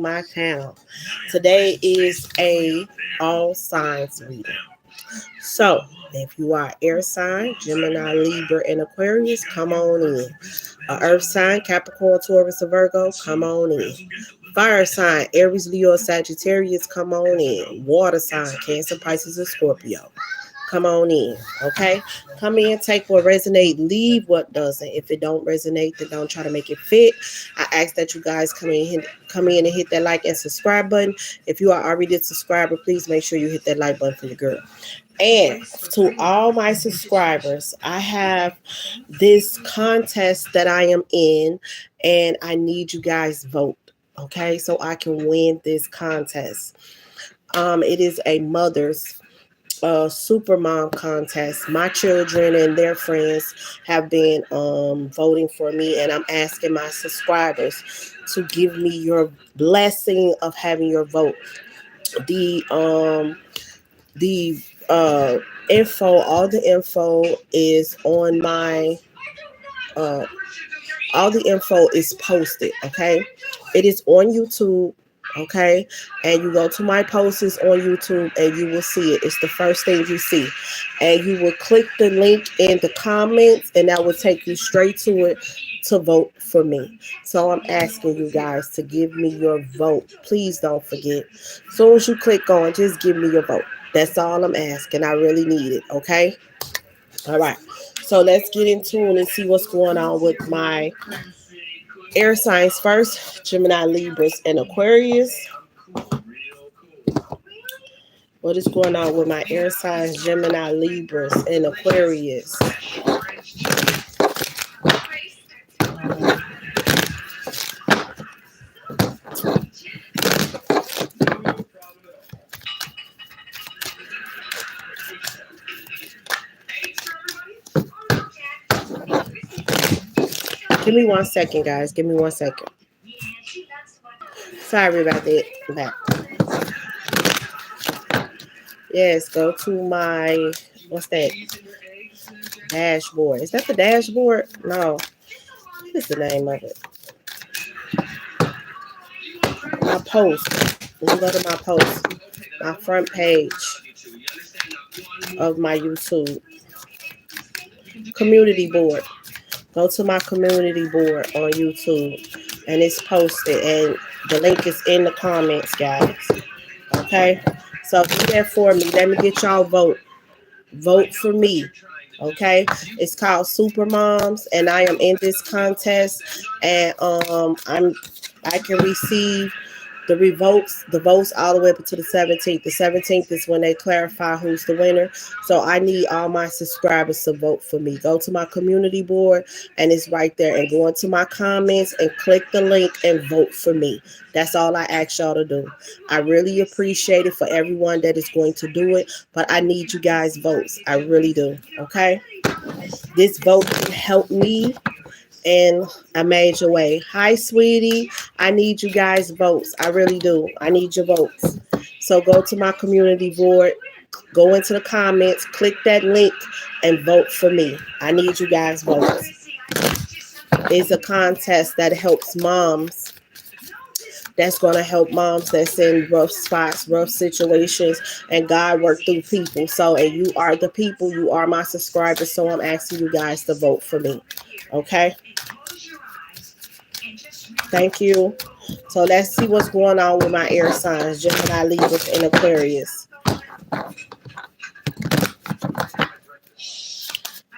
my channel. Today is a all signs reading. So, if you are air sign, Gemini, Libra, and Aquarius, come on in. A earth sign, Capricorn, Taurus, or Virgo, come on in. Fire sign, Aries, Leo, Sagittarius, come on in. Water sign, Cancer, Pisces, and Scorpio. Come on in, okay? Come in, take what resonate, leave what doesn't. If it don't resonate, then don't try to make it fit. I ask that you guys come in and hit that like and subscribe button. If you are already a subscriber, please make sure you hit that like button for your girl. And to all my subscribers, I have this contest that I am in, and I need you guys vote, okay, so I can win this contest. It is a mother's super mom contest. My children and their friends have been voting for me, and I'm asking my subscribers to give me your blessing of having your vote. The info, all the info is on my uh all the info is posted, okay? It is on YouTube, okay? And you go to my posts on YouTube and you will see it. It's the first thing you see. And you will click the link in the comments and that will take you straight to it to vote for me. So I'm asking you guys to give me your vote. Please don't forget. As soon as you click on, just give me your vote. That's all I'm asking. I really need it, okay? All right. So let's get into it and see what's going on with my air signs first. Gemini, Libras, and Aquarius. What is going on with my air signs, Gemini, Libras, and Aquarius? Give me 1 second, guys. Give me 1 second. Sorry about that. Yes, go to my, what's that? Dashboard. Is that the dashboard? No. What is the name of it? My post. Let me go to my post. My front page of my YouTube. Community board. Go to my community board on YouTube and it's posted and the link is in the comments, guys. Okay? So do that for me. Let me get y'all vote. Vote for me. Okay? It's called Super Moms and I am in this contest and I can receive the votes all the way up to the 17th. The 17th is when they clarify who's the winner. So I need all my subscribers to vote for me. Go to my community board and it's right there. And go into my comments and click the link and vote for me. That's all I ask y'all to do. I really appreciate it for everyone that is going to do it. But I need you guys' votes. I really do. Okay? This vote can help me in a major way. Hi, sweetie. I need you guys' votes. I really do. I need your votes. So go to my community board, go into the comments, click that link, and vote for me. I need you guys' votes. It's a contest that helps moms. That's going to help moms that's in rough spots, rough situations, and God work through people. So, and you are the people, you are my subscribers. So I'm asking you guys to vote for me. Okay? Thank you. So let's see what's going on with my air signs, Gemini, Libras, and Aquarius.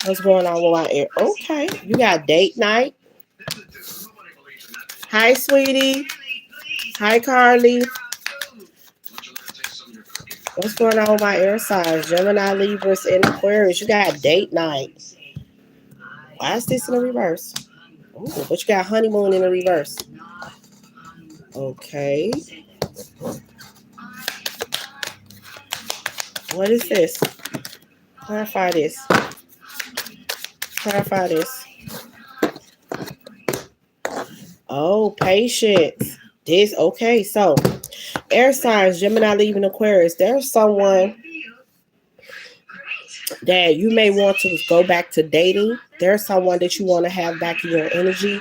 What's going on with my air? Okay, you got date night. Hi, sweetie. Hi, Carly. What's going on with my air signs, Gemini, Libras, and Aquarius? You got date night. Why is this in the reverse? Ooh, but you got honeymoon in the reverse. Okay. What is this? Clarify this. Clarify this. Oh, patience. This, okay. So, air signs, Gemini, Libra, Aquarius. There's someone that you may want to go back to dating. There's someone that you want to have back in your energy.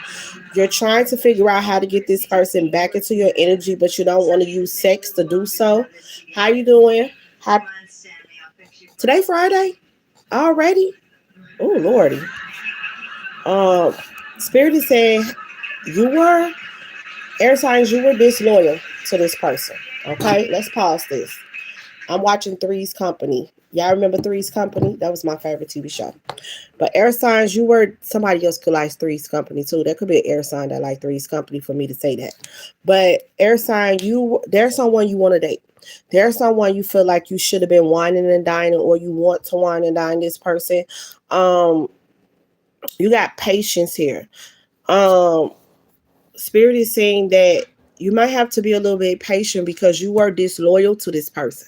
You're trying to figure out how to get this person back into your energy, but you don't want to use sex to do so. How you doing? Today Friday already? Oh Lordy. Um, Spirit is saying you were air signs. You were disloyal to this person. Okay, let's pause this. I'm watching Three's Company. Y'all remember Three's Company? That was my favorite TV show. But air signs, you were somebody else could like Three's Company too. There could be an air sign that like Three's Company for me to say that. But air sign, there's someone you want to date. There's someone you feel like you should have been whining and dining, or you want to wine and dine this person. Um, you got patience here. Um, Spirit is saying that you might have to be a little bit patient because you were disloyal to this person.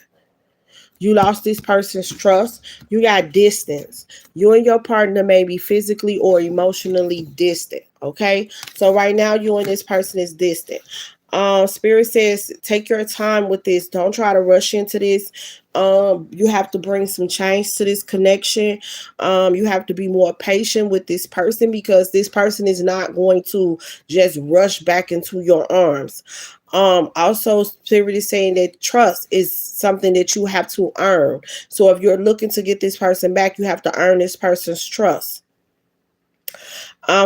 You lost this person's trust. You got distance. You and your partner may be physically or emotionally distant. Okay. So right now you and this person is distant. Spirit says take your time with this. Don't try to rush into this. You have to bring some change to this connection. You have to be more patient with this person because this person is not going to just rush back into your arms. Also Spirit is saying that trust is something that you have to earn. So if you're looking to get this person back, you have to earn this person's trust.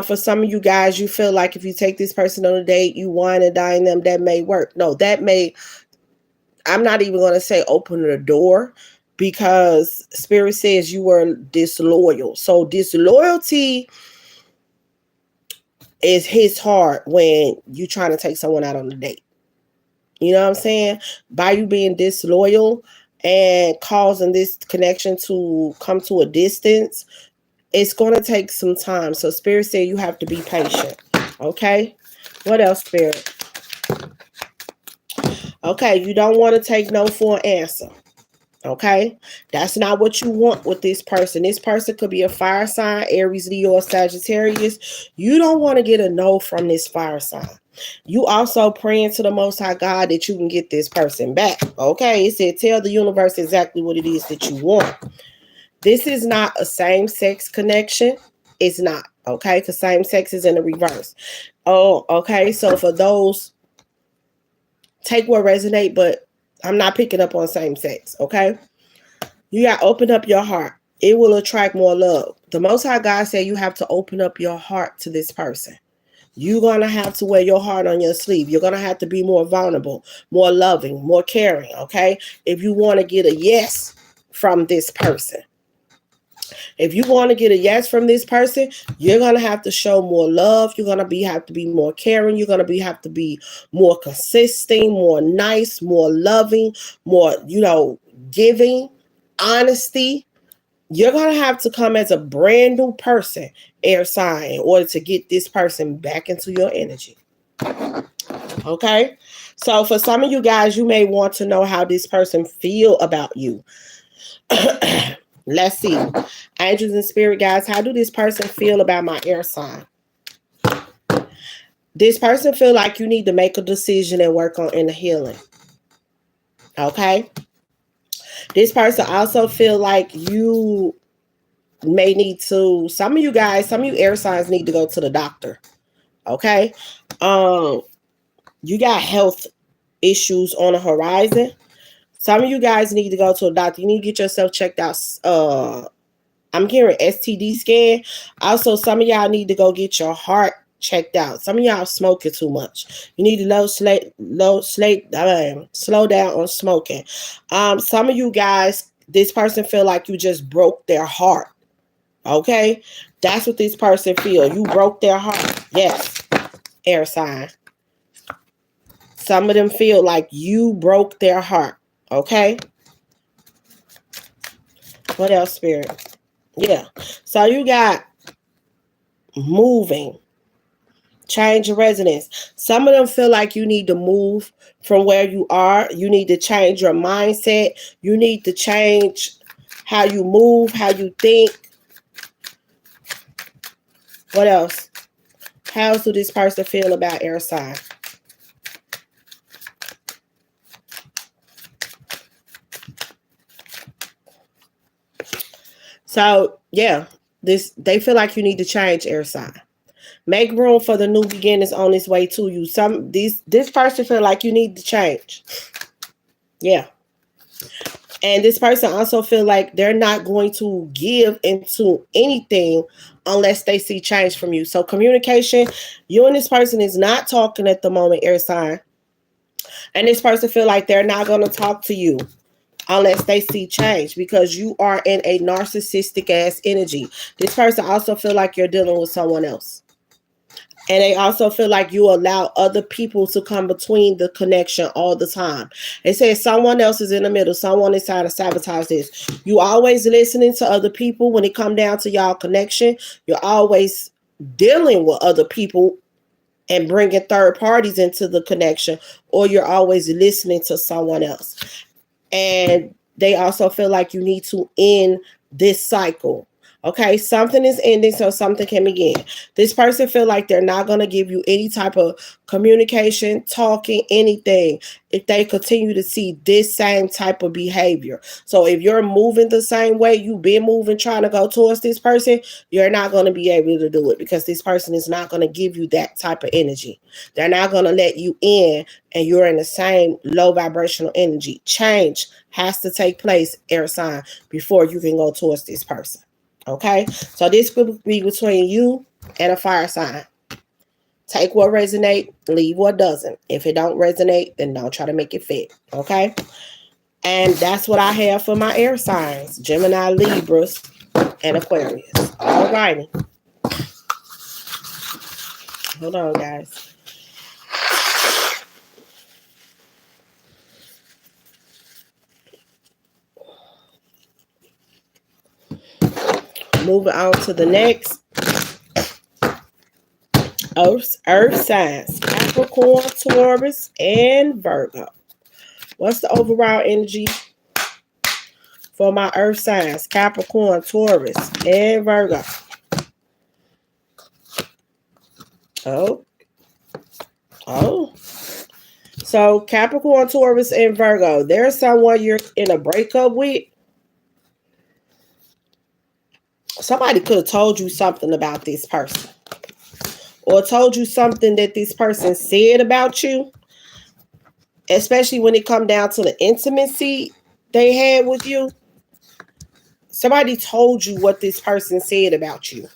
For some of you guys, you feel like if you take this person on a date, you wine and dine them, that may work. No, that may, I'm not even going to say open the door because Spirit says you were disloyal. So disloyalty is hits hard when you trying to take someone out on a date. You know what I'm saying? By you being disloyal and causing this connection to come to a distance, it's going to take some time. So Spirit said you have to be patient. Okay? What else, Spirit? Okay, you don't want to take no for an answer. Okay? That's not what you want with this person. This person could be a fire sign, Aries, Leo, or Sagittarius. You don't want to get a no from this fire sign. You also praying to the Most High God that you can get this person back. Okay? It said tell the universe exactly what it is that you want. This is not a same-sex connection. It's not. Okay? Because same sex is in the reverse. Oh, okay. So for those, take what resonate, but I'm not picking up on same sex. Okay? You got to open up your heart. It will attract more love. The Most High God said you have to open up your heart to this person. You're going to have to wear your heart on your sleeve. You're going to have to be more vulnerable, more loving, more caring, okay? If you want to get a yes from this person. If you want to get a yes from this person, you're going to have to show more love. You're going to have to be more caring. You're going to have to be more consistent, more nice, more loving, more, giving, honesty. You're going to have to come as a brand new person, air sign, in order to get this person back into your energy. Okay? So for some of you guys, you may want to know how this person feel about you. Let's see. Angels and spirit guys, how do this person feel about my air sign? This person feel like you need to make a decision and work on in the healing. Okay? This person also feel like you may need to, some of you air signs need to go to the doctor. Okay? You got health issues on the horizon. Some of you guys need to go to a doctor. You need to get yourself checked out. I'm hearing STD scan. Also, some of y'all need to go get your heart checked out. Some of y'all smoking too much. You need to slow down on smoking. Some of you guys, this person feel like you just broke their heart. Okay? That's what this person feel. You broke their heart. Yes. Air sign. Some of them feel like you broke their heart. Okay? What else, spirit? Yeah. So you got moving. Change your residence. Some of them feel like you need to move from where you are. You need to change your mindset. You need to change how you move, how you think. What else? How do this person feel about air sign? So yeah, they feel like you need to change, air sign. Make room for the new beginnings on its way to you. This person feel like you need to change. Yeah. And this person also feel like they're not going to give into anything unless they see change from you. So communication, you and this person is not talking at the moment, air sign. And this person feel like they're not going to talk to you unless they see change because you are in a narcissistic ass energy. This person also feel like you're dealing with someone else. And they also feel like you allow other people to come between the connection all the time. They say someone else is in the middle. Someone is trying to sabotage this. You always listening to other people when it come down to y'all connection. You're always dealing with other people and bringing third parties into the connection, or you're always listening to someone else. And they also feel like you need to end this cycle. Okay, something is ending so something can begin. This person feel like they're not going to give you any type of communication, talking, anything if they continue to see this same type of behavior. So if you're moving the same way you've been moving, trying to go towards this person, you're not going to be able to do it because this person is not going to give you that type of energy. They're not going to let you in and you're in the same low vibrational energy. Change has to take place, air sign, before you can go towards this person. Okay, so this could be between you and a fire sign. Take what resonate, leave what doesn't. If it don't resonate, then don't try to make it fit. Okay, and that's what I have for my air signs: Gemini, Libras, and Aquarius. All righty. Hold on, guys. Moving on to the next. Earth signs: Capricorn, Taurus, and Virgo. What's the overall energy for my earth signs? Capricorn, Taurus, and Virgo. Oh. So Capricorn, Taurus, and Virgo. There's someone you're in a breakup with. Somebody could have told you something about this person, or told you something that this person said about you, especially when it come down to the intimacy they had with you. Somebody told you what this person said about you.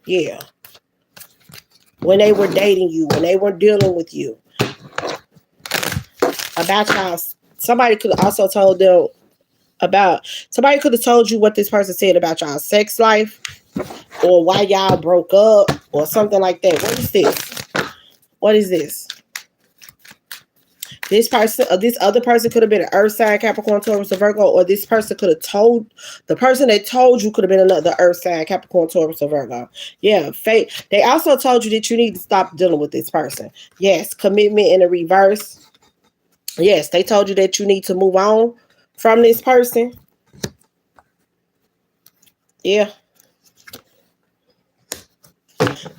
Yeah. When they were dating you, when they were dealing with you. About y'all. Somebody could have also told them somebody could have told you what this person said about y'all sex life, or why y'all broke up, or something like that. What is this? What is this? This person, this other person could have been an earth sign, Capricorn, Taurus, or Virgo, or this person could have told, the person that told you could have been another earth sign, Capricorn, Taurus, or Virgo. Yeah, fate. They also told you that you need to stop dealing with this person. Yes, commitment in the reverse. Yes, they told you that you need to move on from this person. Yeah.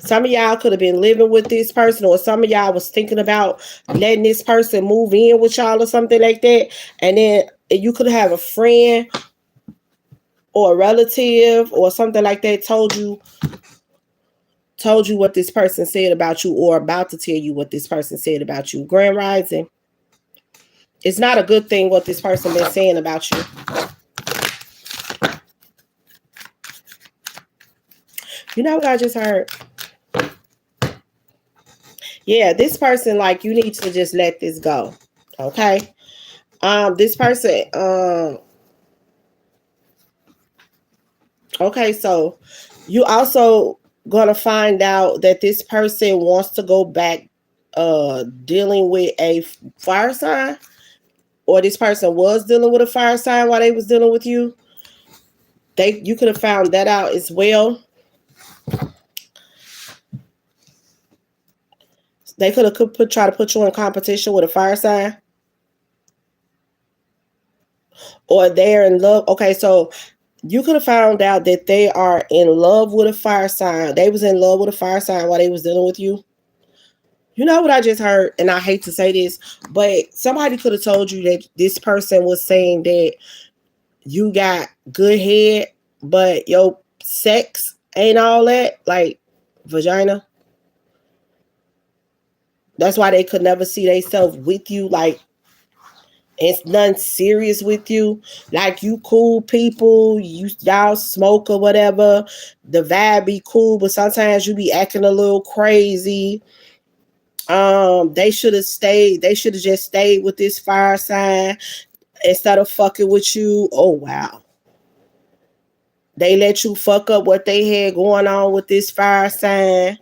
Some of y'all could have been living with this person, or some of y'all was thinking about letting this person move in with y'all or something like that. And then you could have a friend or a relative or something like that told you what this person said about you, or about to tell you what this person said about you. Grand Rising. It's not a good thing what this person been saying about you. You know what I just heard? Yeah, this person, like, you need to just let this go. Okay? This person, okay, so you also gonna find out that this person wants to go back dealing with a fire sign, or this person was dealing with a fire sign while they was dealing with you. You could have found that out as well. They could have try to put you in competition with a fire sign, or they're in love. Okay, so you could have found out that they are in love with a fire sign. They was in love with a fire sign while they was dealing with you. You know what I just heard, and I hate to say this, but somebody could have told you that this person was saying that you got good head but your sex ain't all that, like vagina. That's why they could never see themselves with you, like it's nothing serious with you. Like you cool people, y'all smoke or whatever. The vibe be cool, but sometimes you be acting a little crazy. They should have stayed. They should have just stayed with this fire sign instead of fucking with you. Oh wow. They let you fuck up what they had going on with this fire sign.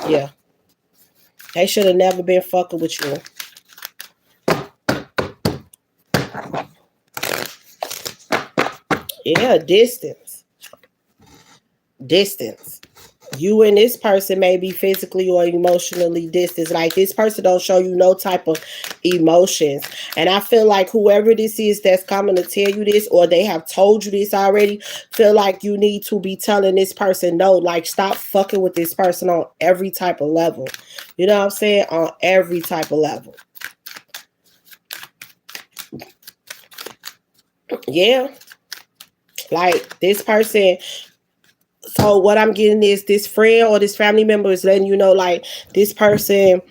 Yeah. They should have never been fucking with you. Yeah, distance. Distance. You and this person may be physically or emotionally distant. Like this person don't show you no type of emotions. And I feel like whoever this is that's coming to tell you this, or they have told you this already, feel like you need to be telling this person no. Like stop fucking with this person on every type of level. You know what I'm saying? On every type of level. Yeah. Like this person. So what I'm getting is this friend or this family member is letting you know, like this person,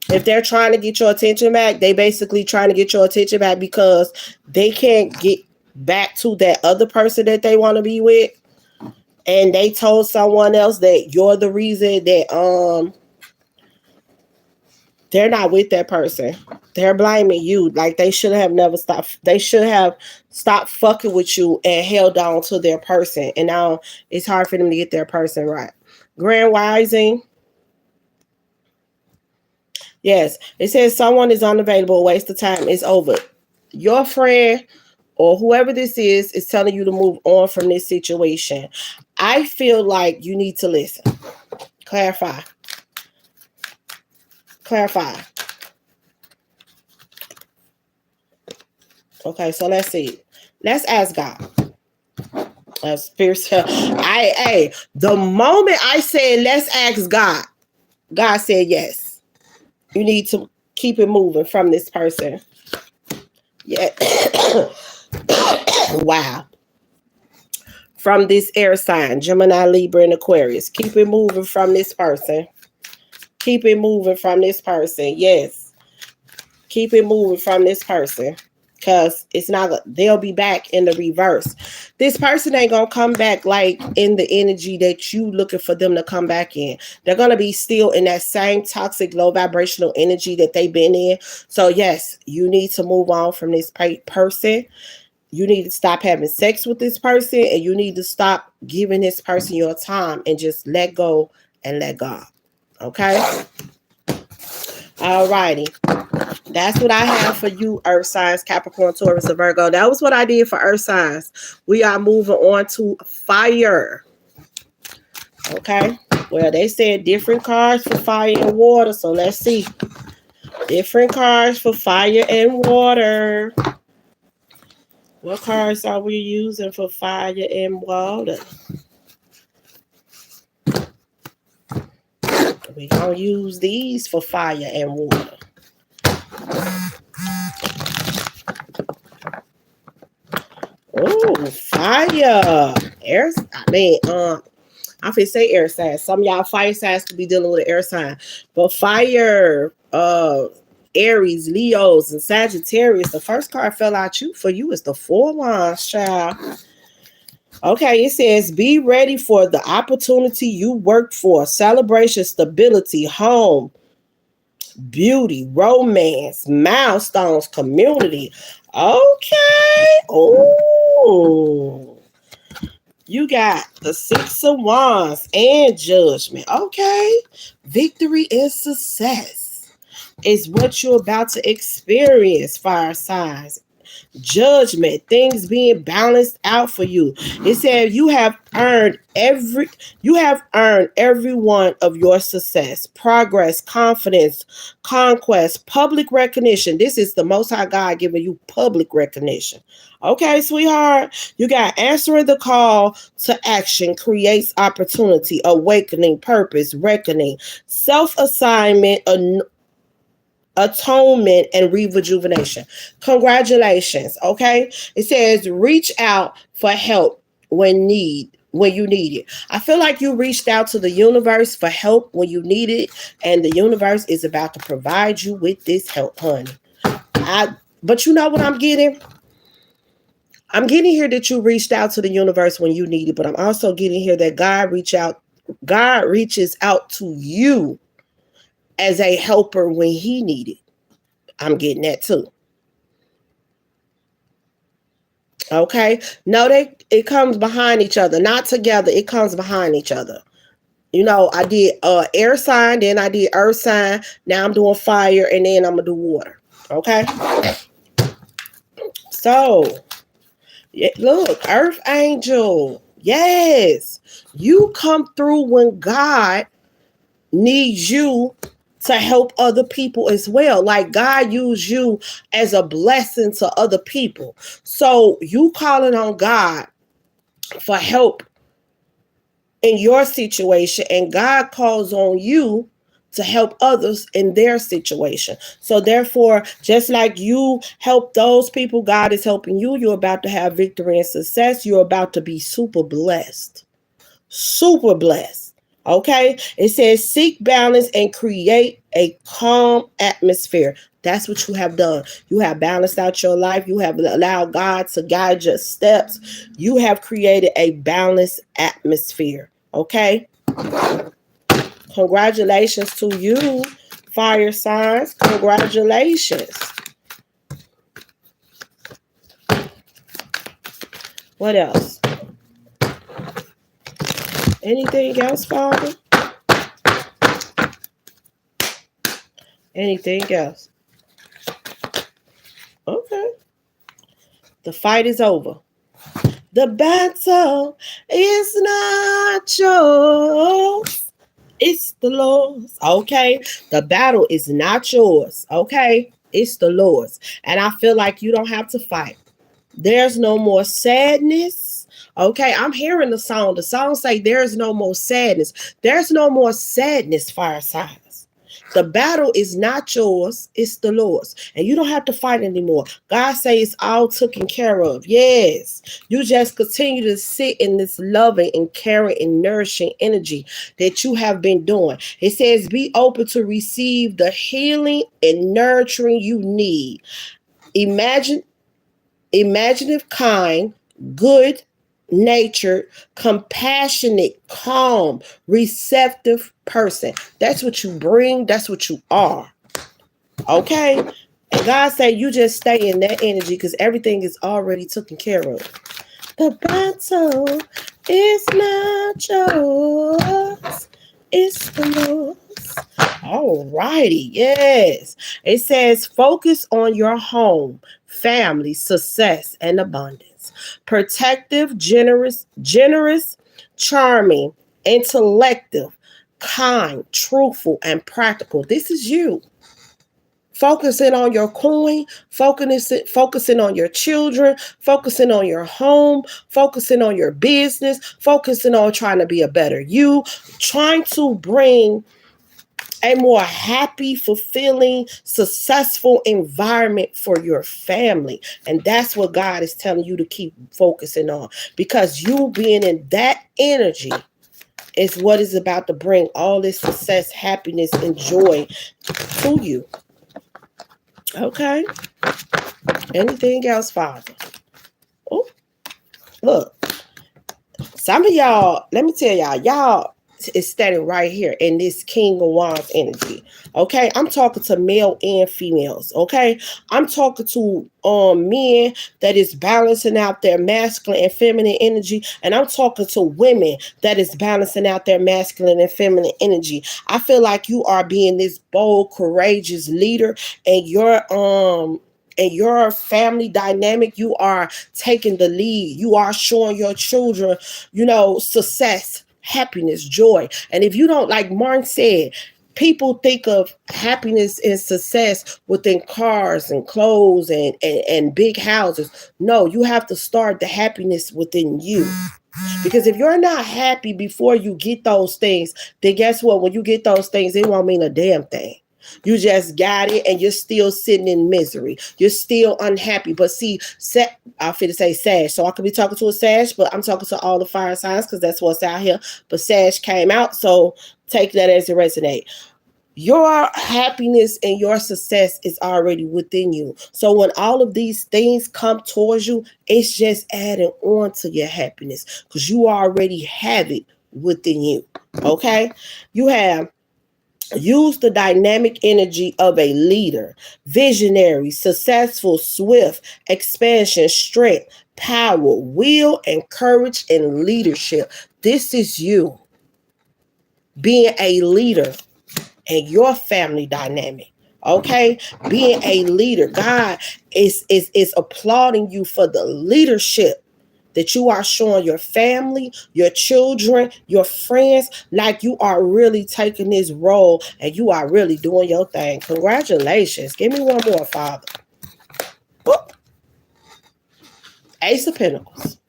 if they're trying to get your attention back, they basically trying to get your attention back because they can't get back to that other person that they want to be with. And they told someone else that you're the reason that they're not with that person. They're blaming you. Like they should have never stopped. They should have stopped fucking with you and held on to their person. And now it's hard for them to get their person right. Grand Rising. Yes. It says someone is unavailable. A waste of time. It's over. Your friend or whoever this is telling you to move on from this situation. I feel like you need to listen. Clarify. Okay, so let's see. Let's ask God. Spiritual. The moment I said let's ask God, God said yes. You need to keep it moving from this person. Yeah. Wow. From this air sign, Gemini, Libra, and Aquarius. Keep it moving from this person. Keep it moving from this person. Yes. Keep it moving from this person. Because it's not, they'll be back in the reverse. This person ain't going to come back like in the energy that you looking for them to come back in. They're going to be still in that same toxic, low vibrational energy that they've been in. So yes, you need to move on from this person. You need to stop having sex with this person, and you need to stop giving this person your time and just let go and let God. Okay? All righty. That's what I have for you, Earth signs, Capricorn, Taurus, and Virgo. That was what I did for Earth signs. We are moving on to fire. Okay. Well, they said different cards for fire and water. So let's see. Different cards for fire and water. What cards are we using for fire and water? We're going to use these for fire and water. Oh, fire. Air, I feel say air signs. Some of y'all fire signs could be dealing with an air sign. But fire, Aries, Leos, and Sagittarius. The first card fell out for you is the 4 Wands, child. Okay, it says, be ready for the opportunity you worked for. Celebration, stability, home, beauty, romance, milestones, community. Okay. Oh. You got the 6 of Wands and Judgment. Okay. Victory and success is what you're about to experience, fire signs. Judgment, things being balanced out for you. It said you have earned every one of your success, progress, confidence, conquest, public recognition. This is the Most High God giving you public recognition. Okay, sweetheart, you got answering the call to action creates opportunity, awakening, purpose, reckoning, self-assignment, atonement, and rejuvenation. Congratulations. Okay. It says reach out for help when you need it. I feel like you reached out to the universe for help when you need it, and the universe is about to provide you with this help, honey. But you know what I'm getting? I'm getting here that you reached out to the universe when you need it, but I'm also getting here that God reaches out to you as a helper when he needed. I'm getting that too. Okay. No, it comes behind each other, not together. It comes behind each other. You know, I did air sign, then I did earth sign. Now I'm doing fire, and then I'm gonna do water. Okay. So look, earth angel. Yes. You come through when God needs you to help other people as well. Like God used you as a blessing to other people. So you calling on God for help in your situation, and God calls on you to help others in their situation. So therefore, just like you help those people, God is helping you. You're about to have victory and success. You're about to be super blessed. Super blessed. Okay? It says seek balance and create a calm atmosphere. That's what you have done. You have balanced out your life. You have allowed God to guide your steps. You have created a balanced atmosphere. Okay? Congratulations to you, fire signs. Congratulations. What else? Anything else, Father? Anything else? Okay. The fight is over. The battle is not yours. It's the Lord's. Okay. The battle is not yours. Okay. It's the Lord's. And I feel like you don't have to fight. There's no more sadness. Okay. I'm hearing the song. The song say there's no more sadness. There's no more sadness, fireside. The battle is not yours, it's the Lord's. And you don't have to fight anymore. God says it's all taken care of. Yes. You just continue to sit in this loving and caring and nourishing energy that you have been doing. It says be open to receive the healing and nurturing you need. Imaginative, kind, good, natured, compassionate, calm, receptive person. That's what you bring. That's what you are. Okay? And God said you just stay in that energy because everything is already taken care of. The battle is not yours. It's the Lord's. All righty. Yes. It says focus on your home, family, success, and abundance. Protective, generous, charming, intellective, kind, truthful, and practical. This is you. Focusing on your coin, focusing on your children, focusing on your home, focusing on your business, focusing on trying to be a better you, trying to bring a more happy, fulfilling, successful environment for your family. And that's what God is telling you to keep focusing on, because you being in that energy is what is about to bring all this success, happiness, and joy to you. Okay. Anything else, Father? Oh, look. Some of y'all, let me tell y'all is standing right here in this King of Wands energy. Okay, I'm talking to male and females. Okay, I'm talking to men that is balancing out their masculine and feminine energy, and I'm talking to women that is balancing out their masculine and feminine energy. I feel like you are being this bold, courageous leader, and your family dynamic, you are taking the lead. You are showing your children, success, happiness, joy. And if you don't, like Martin said, people think of happiness and success within cars and clothes and big houses. No, you have to start the happiness within you. Because if you're not happy before you get those things, then guess what? When you get those things, it won't mean a damn thing. You just got it and you're still sitting in misery. You're still unhappy. But see, I feel to say Sag. So I could be talking to a Sag, but I'm talking to all the fire signs because that's what's out here. But Sag came out, so take that as it resonates. Your happiness and your success is already within you. So when all of these things come towards you, it's just adding on to your happiness because you already have it within you. Okay? You have use the dynamic energy of a leader, visionary, successful, swift, expansion, strength, power, will, and courage and leadership. This is you being a leader and your family dynamic. Okay, being a leader, God is applauding you for the leadership that you are showing your family, your children, your friends, like you are really taking this role and you are really doing your thing. Congratulations. Give me one more, Father. Boop. Ace of Pentacles.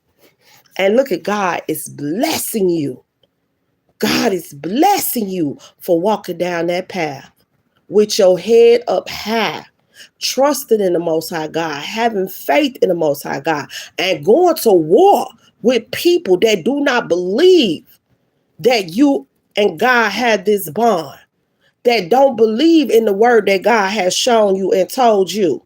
And look at God is blessing you. God is blessing you for walking down that path with your head up high, trusting in the Most High God, having faith in the Most High God, and going to war with people that do not believe that you and God had this bond, that don't believe in the word that God has shown you and told you.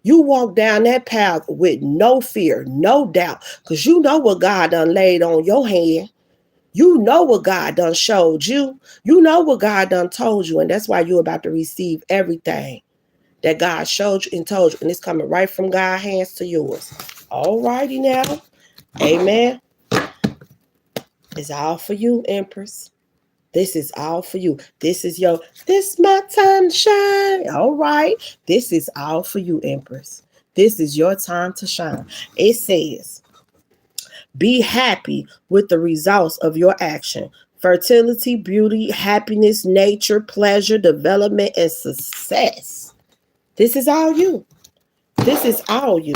You walk down that path with no fear, no doubt, because you know what God done laid on your hand. You know what God done showed you. You know what God done told you. And that's why you're about to receive everything that God showed you and told you. And it's coming right from God's hands to yours. All righty now. Amen. It's all for you, Empress. This is all for you. This my time to shine. All right. This is all for you, Empress. This is your time to shine. It says, be happy with the results of your action. Fertility, beauty, happiness, nature, pleasure, development, and success. This is all you. This is all you.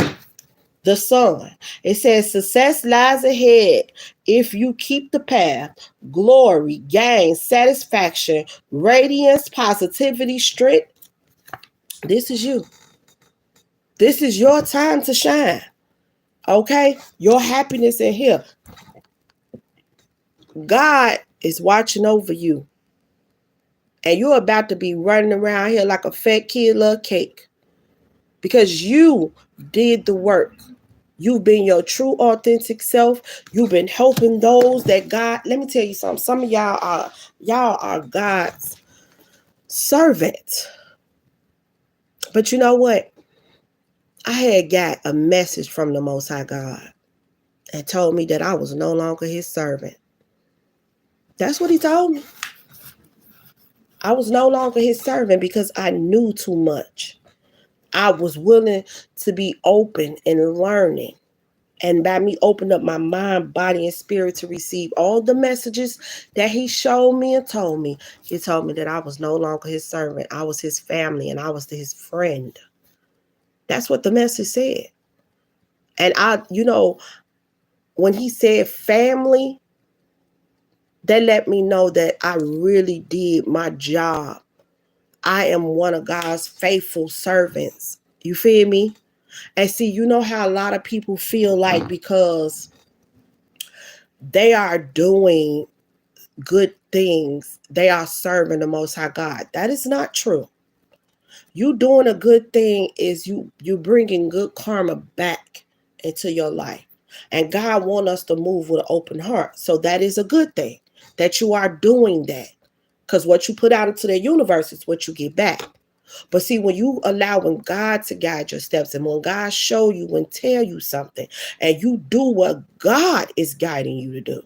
The sun. It says success lies ahead if you keep the path. Glory, gain, satisfaction, radiance, positivity, strength. This is you. This is your time to shine. Okay? Your happiness in here. God is watching over you. And you're about to be running around here like a fat kid love cake. Because you did the work. You've been your true authentic self. You've been helping those that God, let me tell you something. Some of y'all are God's servant. But you know what? I had got a message from the Most High God and told me that I was no longer his servant. That's what he told me. I was no longer his servant because I knew too much. I was willing to be open and learning. And by me opening up my mind, body, and spirit to receive all the messages that he showed me and told me, he told me that I was no longer his servant. I was his family and I was his friend. That's what the message said. And when he said family, that let me know that I really did my job. I am one of God's faithful servants. You feel me? And see, you know how a lot of people feel like because they are doing good things, they are serving the Most High God. That is not true. You doing a good thing is you bringing good karma back into your life. And God wants us to move with an open heart. So that is a good thing that you are doing that. Because what you put out into the universe is what you get back. But see, when you allowing God to guide your steps and when God show you and tell you something and you do what God is guiding you to do,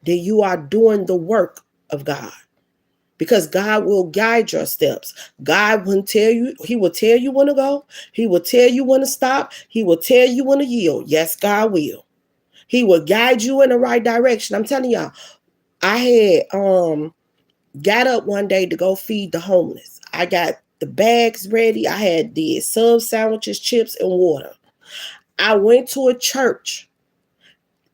then you are doing the work of God. Because God will guide your steps. God will tell you, he will tell you when to go. He will tell you when to stop. He will tell you when to yield. Yes, God will. He will guide you in the right direction. I'm telling y'all, I had got up one day to go feed the homeless. I got the bags ready. I had the sub sandwiches, chips, and water. I went to a church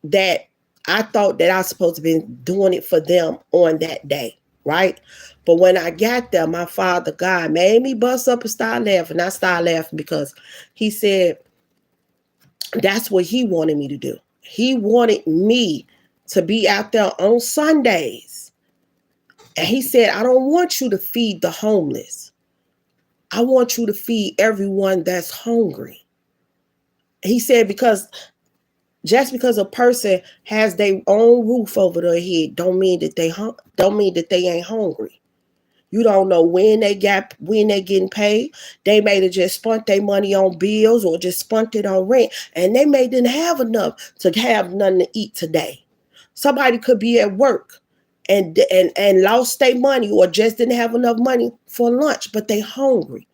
that I thought that I was supposed to be doing it for them on that day, right? But when I got there, my Father God made me bust up and start laughing. I started laughing because he said that's what he wanted me to do. He wanted me to be out there on Sundays. And he said, I don't want you to feed the homeless. I want you to feed everyone that's hungry. He said, because just because a person has their own roof over their head don't mean that they ain't hungry. You don't know when they getting paid. They may have just spent their money on bills or just spent it on rent, and they may didn't have enough to have nothing to eat today. Somebody could be at work and lost their money or just didn't have enough money for lunch, but they hungry.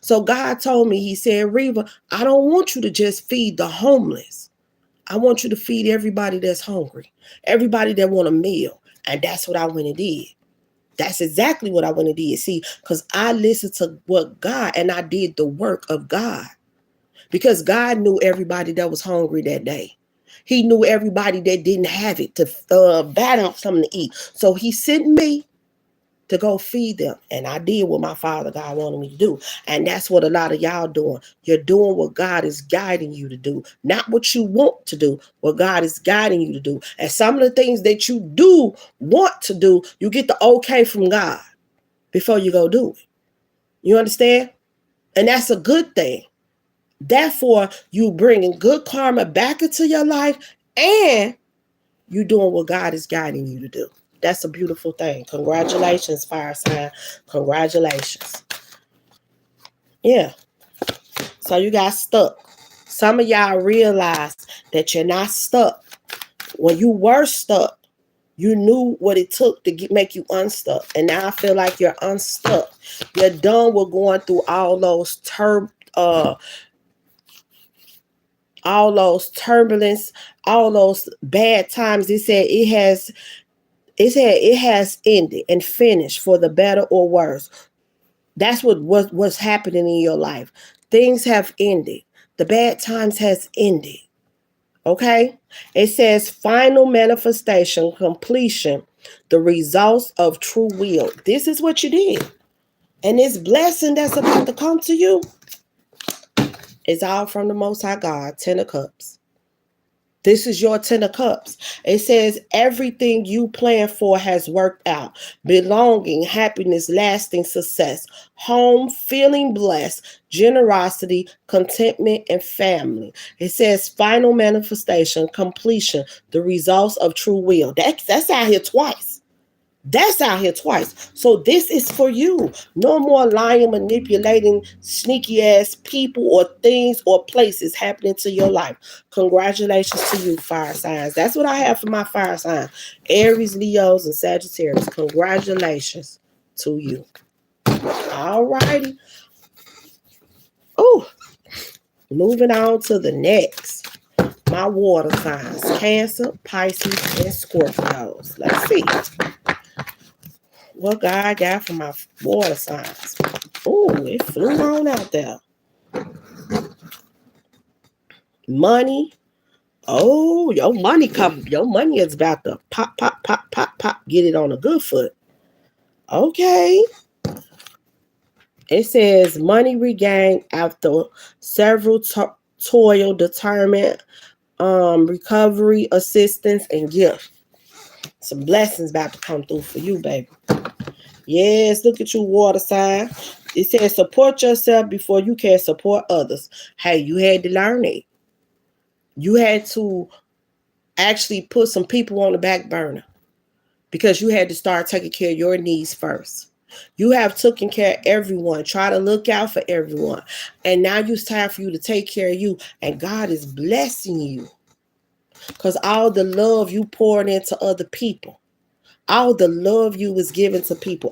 So God told me, he said, Reva, I don't want you to just feed the homeless. I want you to feed everybody that's hungry, everybody that want a meal. And that's what I went and did. That's exactly what I went and did. See, because I listened to what God, and I did the work of God. Because God knew everybody that was hungry that day. He knew everybody that didn't have it to battle something to eat. So he sent me to go feed them. And I did what my Father God wanted me to do. And that's what a lot of y'all doing. You're doing what God is guiding you to do. Not what you want to do, what God is guiding you to do. And some of the things that you do want to do, you get the okay from God before you go do it. You understand? And that's a good thing. Therefore, you bringing good karma back into your life, and you doing what God is guiding you to do. That's a beautiful thing. Congratulations, fire sign. Congratulations. Yeah. So you got stuck. Some of y'all realized that you're not stuck. When you were stuck, you knew what it took to make you unstuck. And now I feel like you're unstuck. You're done with going through all those turbulence, all those bad times. It said it has ended and finished for the better or worse. That's what's happening in your life. Things have ended. The bad times has ended. Okay? It says final manifestation, completion, the results of true will. This is what you did. And this blessing that's about to come to you is all from the Most High God, 10 of Cups. This is your 10 of Cups. It says everything you planned for has worked out. Belonging, happiness, lasting success, home, feeling blessed, generosity, contentment, and family. It says final manifestation, completion, the results of true will. That's out here twice. That's out here twice. So this is for you. No more lying, manipulating, sneaky ass people or things or places happening to your life. Congratulations to you, fire signs. That's what I have for my fire sign. Aries, Leos, and Sagittarius. Congratulations to you. All righty. Oh, moving on to the next. My water signs. Cancer, Pisces, and Scorpios. Let's see what God got for my water signs. Oh, it flew on out there. Money. Oh, your money is about to pop, pop, pop, pop, pop. Get it on a good foot. Okay. It says money regained after several toil, determined, recovery, assistance, and gift. Some blessings about to come through for you, baby. Yes, look at you, water sign. It says support yourself before you can support others. Hey, you had to learn it. You had to actually put some people on the back burner because you had to start taking care of your needs first. You have taken care of everyone. Try to look out for everyone. And now it's time for you to take care of you. And God is blessing you because all the love you poured into other people. All the love you was given to people.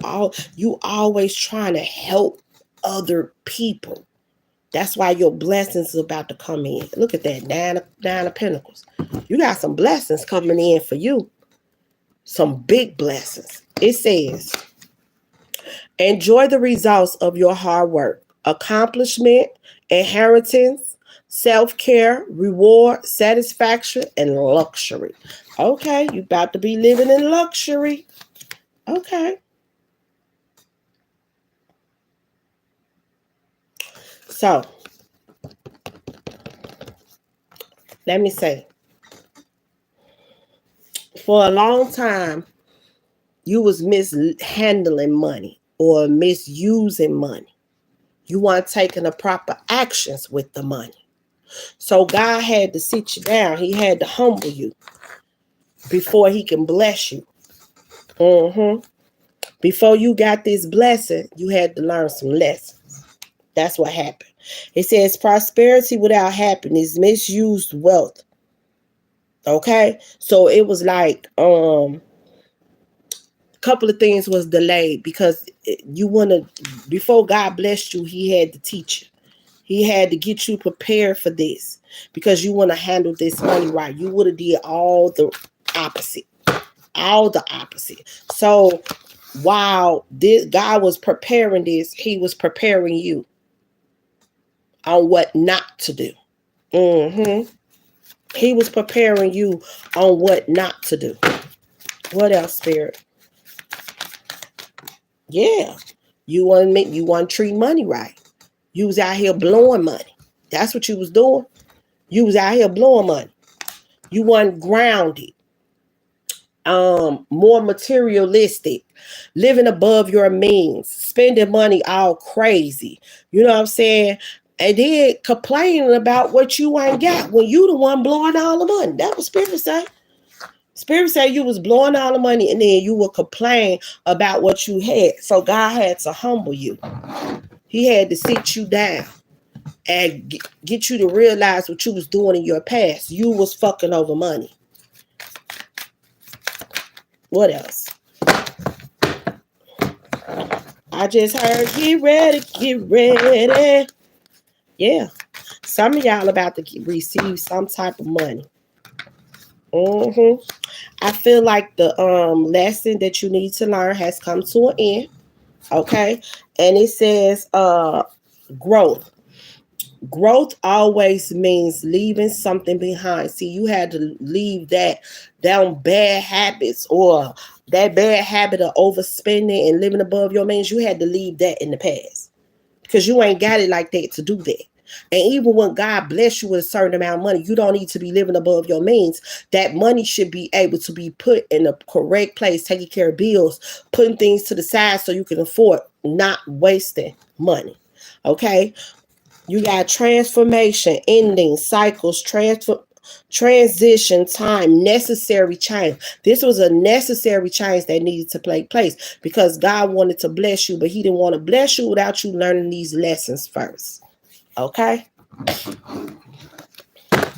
You always trying to help other people. That's why your blessings is about to come in. Look at that, nine of Pentacles. You got some blessings coming in for you. Some big blessings. It says, enjoy the results of your hard work, accomplishment, inheritance, self-care, reward, satisfaction, and luxury. Okay, you about to be living in luxury. Okay. So let me say, for a long time, you was mishandling money or misusing money. You weren't taking the proper actions with the money. So God had to sit you down. He had to humble you before he can bless you. Before you got this blessing, you had to learn some lessons. That's what happened. It says prosperity without happiness, misused wealth. Okay? So it was like a couple of things was delayed because you want to, before God blessed you, he had to teach you. He had to get you prepared for this because you want to handle this money right. You would have did all the opposite. All the opposite. So while this God was preparing this, he was preparing you on what not to do. He was preparing you on what not to do. What else, Spirit? Yeah. You want to treat money right. You was out here blowing money. That's what you was doing. You was out here blowing money. You weren't grounded. More materialistic, living above your means, spending money all crazy. You know what I'm saying? And then complaining about what you ain't got when you the one blowing all the money. That was Spirit say. Spirit say you was blowing all the money and then you will complain about what you had. So God had to humble you. He had to sit you down and get you to realize what you was doing in your past. You was fucking over money. What else? I just heard, get ready. Yeah. Some of y'all about to receive some type of money. I feel like the lesson that you need to learn has come to an end. Okay. And it says growth. Growth always means leaving something behind. See, you had to leave that down bad habits or that bad habit of overspending and living above your means. You had to leave that in the past because you ain't got it like that to do that. And even when God bless you with a certain amount of money, you don't need to be living above your means. That money should be able to be put in the correct place, taking care of bills, putting things to the side so you can afford, not wasting money. Okay? You got transformation, ending, cycles, transition, time, necessary change. This was a necessary change that needed to take place because God wanted to bless you, but he didn't want to bless you without you learning these lessons first. Okay?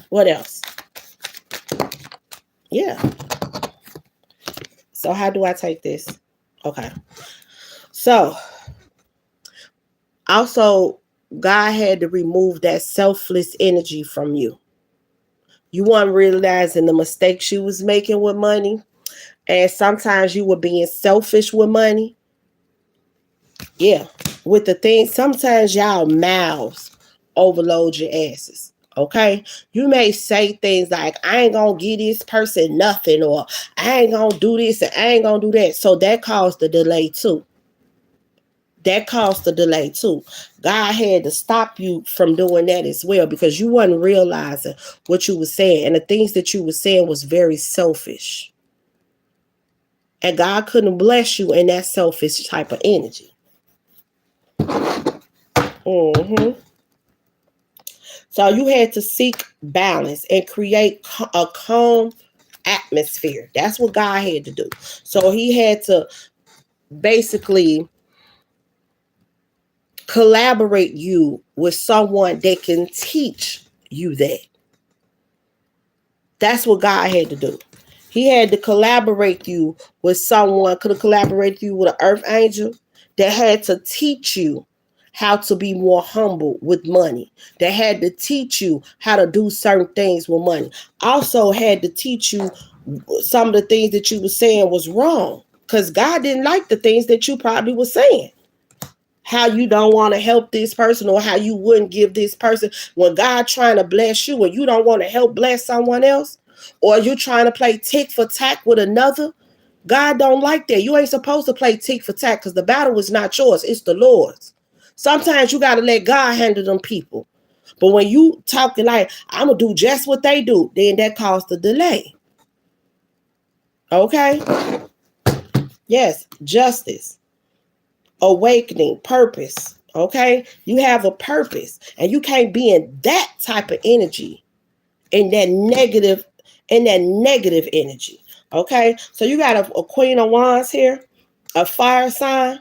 What else? Yeah. So how do I take this? Okay. So also, God had to remove that selfless energy from you. You weren't realizing the mistakes you was making with money. And sometimes you were being selfish with money. Yeah. With the things, sometimes y'all mouths overload your asses. Okay. You may say things like, I ain't gonna give this person nothing, or I ain't gonna do this and I ain't gonna do that. So that caused the delay too. God had to stop you from doing that as well because you wasn't realizing what you were saying. And the things that you were saying was very selfish. And God couldn't bless you in that selfish type of energy. So you had to seek balance and create a calm atmosphere. That's what God had to do. So he had to basically collaborate you with someone that can teach you that. That's what God had to do. He had to collaborate you with someone, could have collaborated you with an earth angel that had to teach you how to be more humble with money. That had to teach you how to do certain things with money. Also had to teach you some of the things that you were saying was wrong. Because God didn't like the things that you probably were saying. How you don't want to help this person or how you wouldn't give this person when God trying to bless you and you don't want to help bless someone else, or you trying to play tick for tack with another. God don't like that. You ain't supposed to play tick for tack because the battle is not yours, it's the Lord's. Sometimes you got to let God handle them people. But when you talking like, I'm going to do just what they do, then that caused the delay. Okay? Yes, justice, awakening, purpose. Okay? You have a purpose. And you can't be in that type of energy, in that negative energy. Okay? So you got a Queen of Wands here, a fire sign,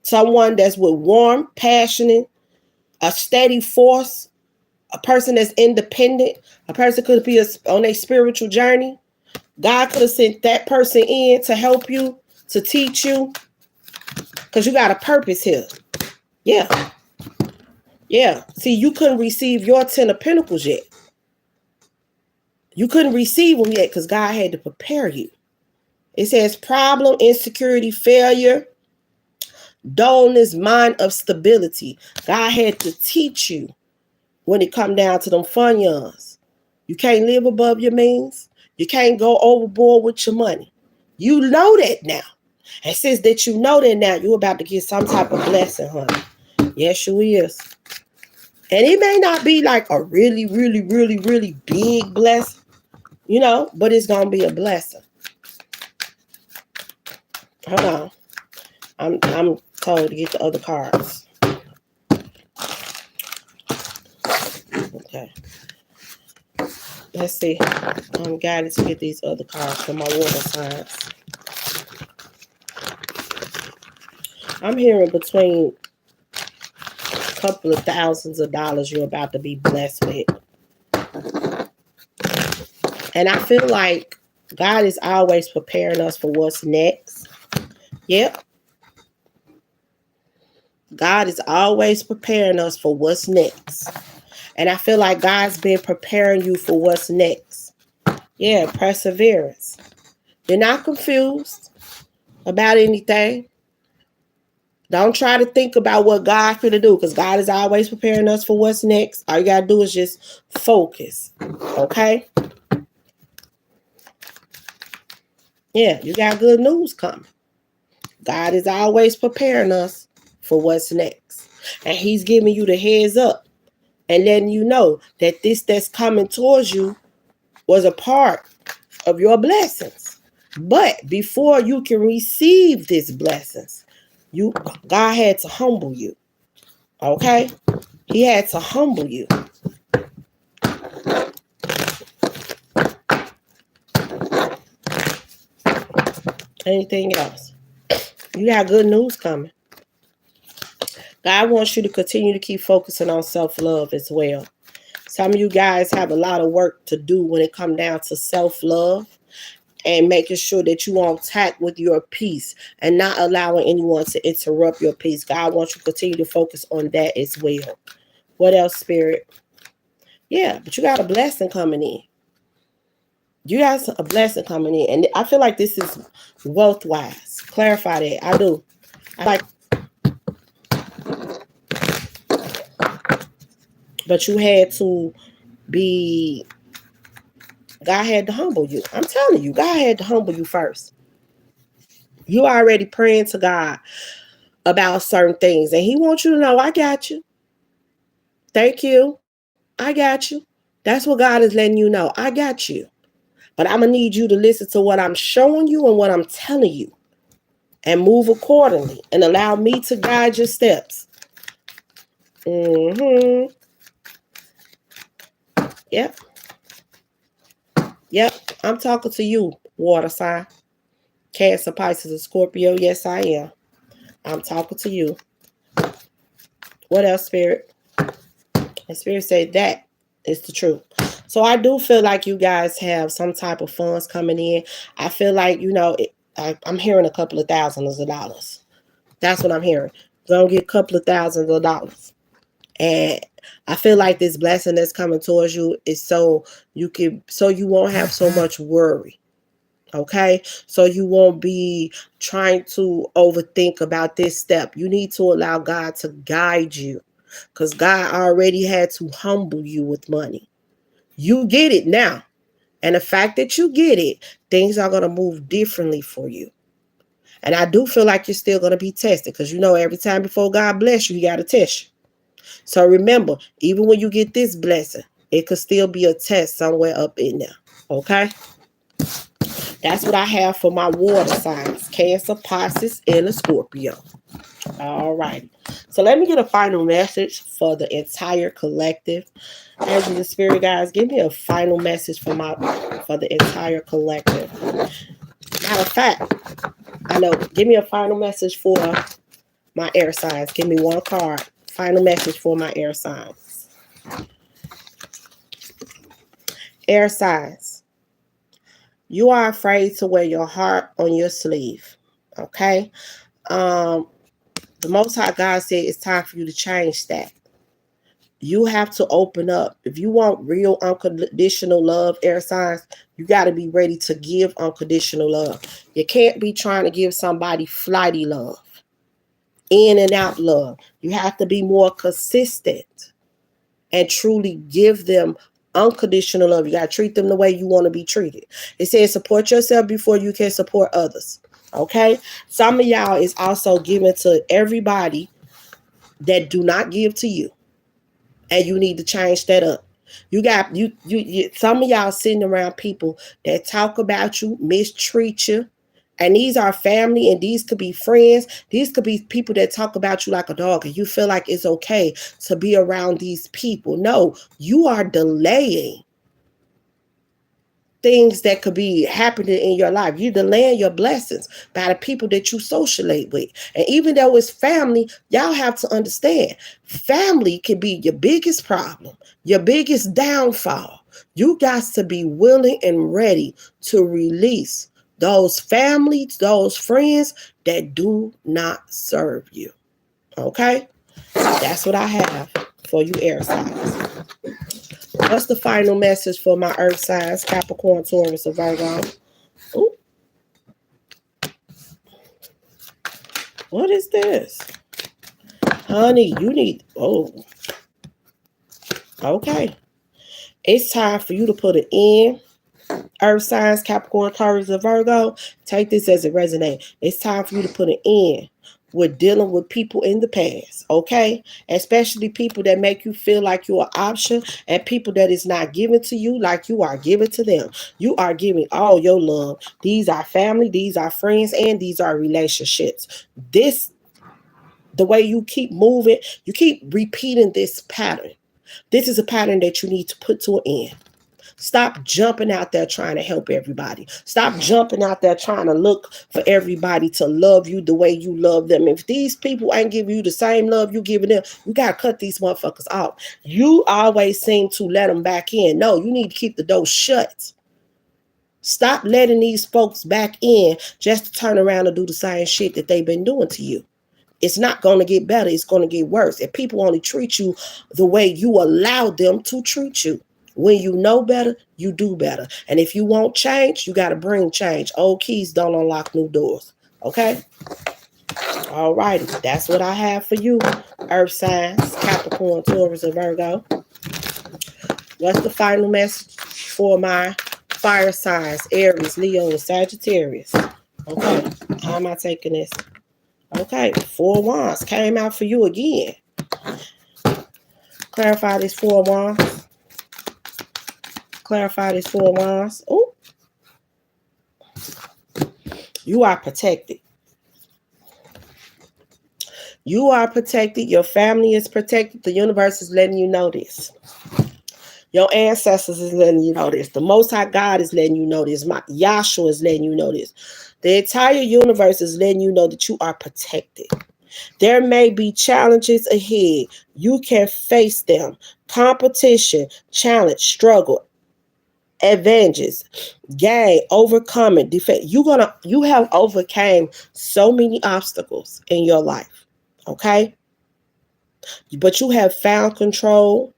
someone that's with warm, passionate, a steady force, a person that's independent, a person could be on a spiritual journey. God could have sent that person in to help you, to teach you, because you got a purpose here. Yeah. Yeah. See, you couldn't receive your 10 of Pentacles yet. You couldn't receive them yet because God had to prepare you. It says problem, insecurity, failure, dullness, mind of stability. God had to teach you when it come down to them funyuns. You can't live above your means. You can't go overboard with your money. You know that now. And since that you know that now, you're about to get some type of blessing, honey. Yes, you is. And it may not be like a really, really, really, really big blessing, you know, but it's going to be a blessing. Hold on. I'm told to get the other cards. Okay. Let's see. I'm guided to get these other cards for my water signs. I'm hearing between a couple of thousands of dollars you're about to be blessed with. And I feel like God is always preparing us for what's next. Yep. God is always preparing us for what's next. And I feel like God's been preparing you for what's next. Yeah, perseverance. You're not confused about anything. Don't try to think about what God's going to do, because God is always preparing us for what's next. All you got to do is just focus. Okay? Yeah, you got good news coming. God is always preparing us for what's next. And he's giving you the heads up and letting you know that this that's coming towards you was a part of your blessings. But before you can receive these blessings, God had to humble you. Okay? He had to humble you. Anything else? You got good news coming. God wants you to continue to keep focusing on self-love as well. Some of you guys have a lot of work to do when it comes down to self-love and making sure that you're on tack with your peace and not allowing anyone to interrupt your peace. God wants you to continue to focus on that as well. What else, Spirit? Yeah, but you got a blessing coming in. You got a blessing coming in. And I feel like this is wealth-wise. Clarify that. I do. I like. But you had to be... God had to humble you. I'm telling you, God had to humble you first. You already praying to God about certain things. And he wants you to know, I got you. Thank you. I got you. That's what God is letting you know. I got you. But I'm going to need you to listen to what I'm showing you and what I'm telling you. And move accordingly. And allow me to guide your steps. Mm-hmm. Yep. Yep. I'm talking to you, water sign. Cancer, Pisces, and Scorpio. Yes, I am. I'm talking to you. What else, Spirit? And Spirit said that is the truth. So I do feel like you guys have some type of funds coming in. I feel like, you know, I'm hearing a couple of thousands of dollars. That's what I'm hearing. Gonna get a couple of thousands of dollars. And I feel like this blessing that's coming towards you is so you won't have so much worry. Okay, so you won't be trying to overthink about this step. You need to allow God to guide you, because God already had to humble you with money. You get it now. And the fact that you get it, things are going to move differently for you. And I do feel like you're still going to be tested because you know every time before God bless you, he got to test you. So remember, even when you get this blessing, it could still be a test somewhere up in there. Okay? That's what I have for my water signs. Cancer, Pisces, and a Scorpio. All right. So let me get a final message for the entire collective. As the spirit guys, give me a final message for the entire collective. Matter of fact, I know. Give me a final message for my air signs. Give me one card. Final message for my air signs. Air signs. You are afraid to wear your heart on your sleeve. Okay? The Most High God said it's time for you to change that. You have to open up. If you want real unconditional love, air signs, you got to be ready to give unconditional love. You can't be trying to give somebody flighty love, in and out love. You have to be more consistent and truly give them unconditional love. You got to treat them the way you want to be treated. It says support yourself before you can support others. Okay? Some of y'all is also giving to everybody that do not give to you. And you need to change that up. You got you some of y'all sitting around people that talk about you, mistreat you. And these are family, and these could be friends. These could be people that talk about you like a dog, and you feel like it's okay to be around these people. No, you are delaying things that could be happening in your life. You're delaying your blessings by the people that you socialize with. And even though it's family, y'all have to understand, family can be your biggest problem, your biggest downfall. You got to be willing and ready to release those families, those friends that do not serve you. Okay? That's what I have for you, air signs. What's the final message for my earth signs, Capricorn, Taurus, and Virgo? Ooh. What is this? Honey, you need... Oh. Okay. It's time for you to put an end. Earth signs, Capricorn, Taurus, and Virgo. Take this as it resonates. It's time for you to put an end with dealing with people in the past, okay? Especially people that make you feel like you're an option, and people that is not given to you like you are giving to them. You are giving all your love. These are family, these are friends, and these are relationships. The way you keep moving, you keep repeating this pattern. This is a pattern that you need to put to an end. Stop jumping out there trying to help everybody. Stop jumping out there trying to look for everybody to love you the way you love them. If these people ain't giving you the same love you giving them, you got to cut these motherfuckers off. You always seem to let them back in. No, you need to keep the door shut. Stop letting these folks back in just to turn around and do the same shit that they've been doing to you. It's not going to get better. It's going to get worse. If people only treat you the way you allow them to treat you. When you know better, you do better. And if you want change, you got to bring change. Old keys don't unlock new doors. Okay? All righty. That's what I have for you. Earth signs, Capricorn, Taurus, and Virgo. What's the final message for my fire signs? Aries, Leo, and Sagittarius. Okay. How am I taking this? Okay. 4 wands came out for you again. Clarify these 4 wands. Clarify this 4 wands. Oh, you are protected. You are protected. Your family is protected. The universe is letting you know this. Your ancestors is letting you know this. The Most High God is letting you know this. Yahshua is letting you know this. The entire universe is letting you know that you are protected. There may be challenges ahead. You can face them. Competition, challenge, struggle, advantages, gain, overcoming, defeat. You have overcame so many obstacles in your life. Okay? But you have found control.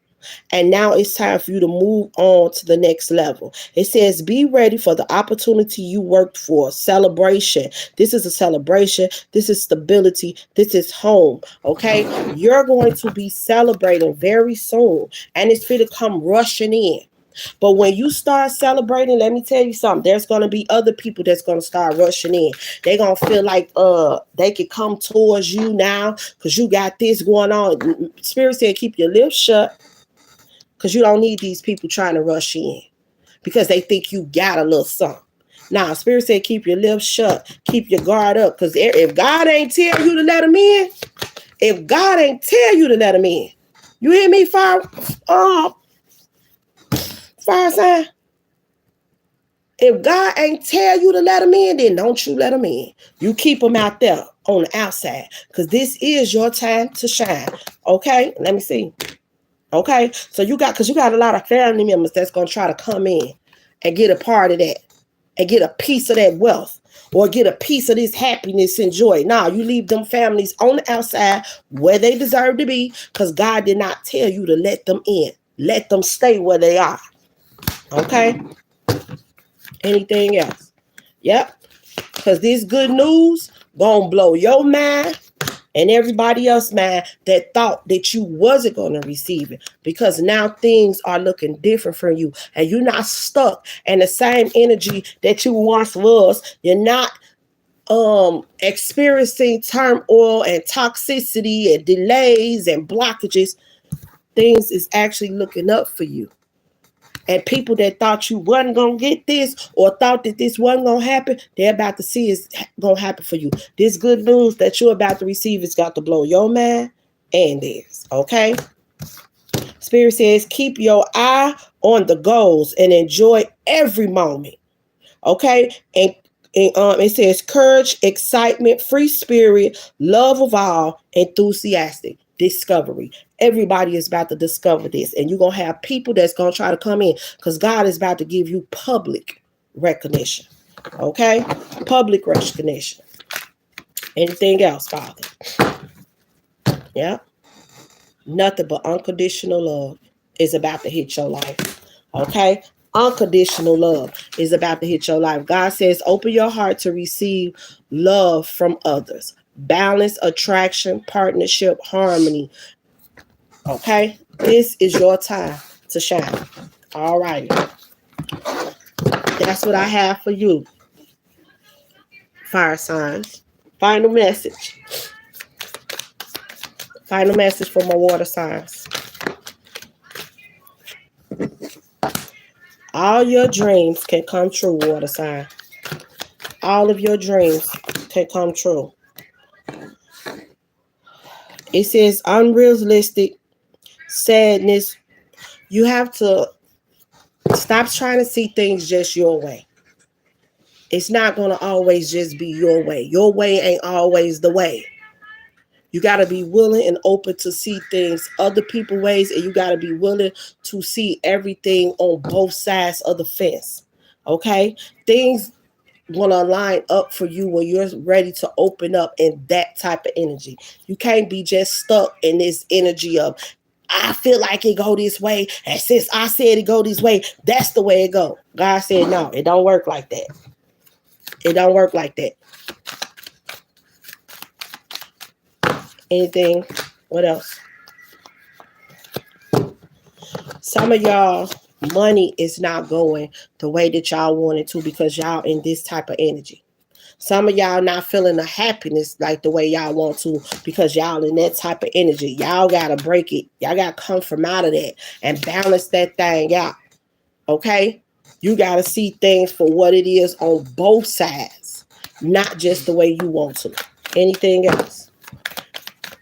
And now it's time for you to move on to the next level. It says, be ready for the opportunity you worked for. Celebration. This is a celebration. This is stability. This is home. Okay? You're going to be celebrating very soon. And it's going to come rushing in. But when you start celebrating, let me tell you something. There's going to be other people that's going to start rushing in. They're going to feel like they can come towards you now because you got this going on. Spirit said keep your lips shut because you don't need these people trying to rush in because they think you got a little something. Now, Spirit said keep your lips shut. Keep your guard up because if God ain't tell you to let them in, if God ain't tell you to let them in, you hear me, fire sign? If God ain't tell you to let them in, then don't you let them in. You keep them out there on the outside because this is your time to shine. Okay, let me see. Okay, so you got a lot of family members that's gonna try to come in and get a part of that and get a piece of that wealth or get a piece of this happiness and joy. Nah, you leave them families on the outside where they deserve to be because God did not tell you to let them in. Let them stay where they are. Okay? Anything else? Yep. Because this good news gonna blow your mind and everybody else's mind that thought that you wasn't going to receive it, because now things are looking different for you and you're not stuck in the same energy that you once was. You're not experiencing turmoil and toxicity and delays and blockages. Things is actually looking up for you. And people that thought you wasn't going to get this or thought that this wasn't going to happen, they're about to see it's going to happen for you. This good news that you're about to receive is got to blow your mind and theirs, okay? Spirit says, keep your eye on the goals and enjoy every moment, okay? And it says courage, excitement, free spirit, love of all, enthusiastic. Discovery. Everybody is about to discover this, and you're going to have people that's going to try to come in because God is about to give you public recognition. Okay? Public recognition. Anything else, Father? Yeah. Nothing but unconditional love is about to hit your life. Okay? Unconditional love is about to hit your life. God says, open your heart to receive love from others. Balance, attraction, partnership, harmony. Okay? This is your time to shine. All right. That's what I have for you, fire signs. Final message. Final message for my water signs. All your dreams can come true, water sign. All of your dreams can come true. It says unrealistic sadness. You have to stop trying to see things just your way. It's not going to always just be your way. Your way ain't always the way. You got to be willing and open to see things other people's ways, and you got to be willing to see everything on both sides of the fence. Okay? Things want to line up for you when you're ready to open up in that type of energy. You can't be just stuck in this energy of, I feel like it go this way, and since I said it go this way, that's the way it go. God said, no, it don't work like that. It don't work like that. Anything? What else? Some of y'all, money is not going the way that y'all want it to because y'all in this type of energy. Some of y'all not feeling the happiness like the way y'all want to because y'all in that type of energy. Y'all got to break it. Y'all got to come from out of that and balance that thing out. Okay? You got to see things for what it is on both sides, not just the way you want to. Anything else?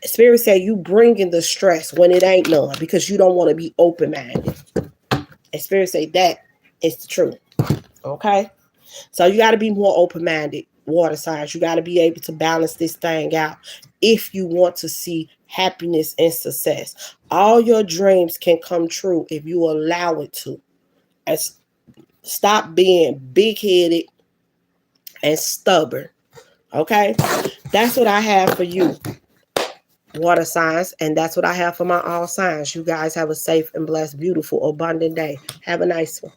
Spirit said you bringing the stress when it ain't none because you don't want to be open-minded. And Spirit say that is the truth. Okay? So you got to be more open-minded, water signs. You got to be able to balance this thing out if you want to see happiness and success. All your dreams can come true if you allow it to. And stop being big-headed and stubborn. Okay? That's what I have for you, water signs, and that's what I have for my all signs. You guys have a safe and blessed, beautiful, abundant day. Have a nice one.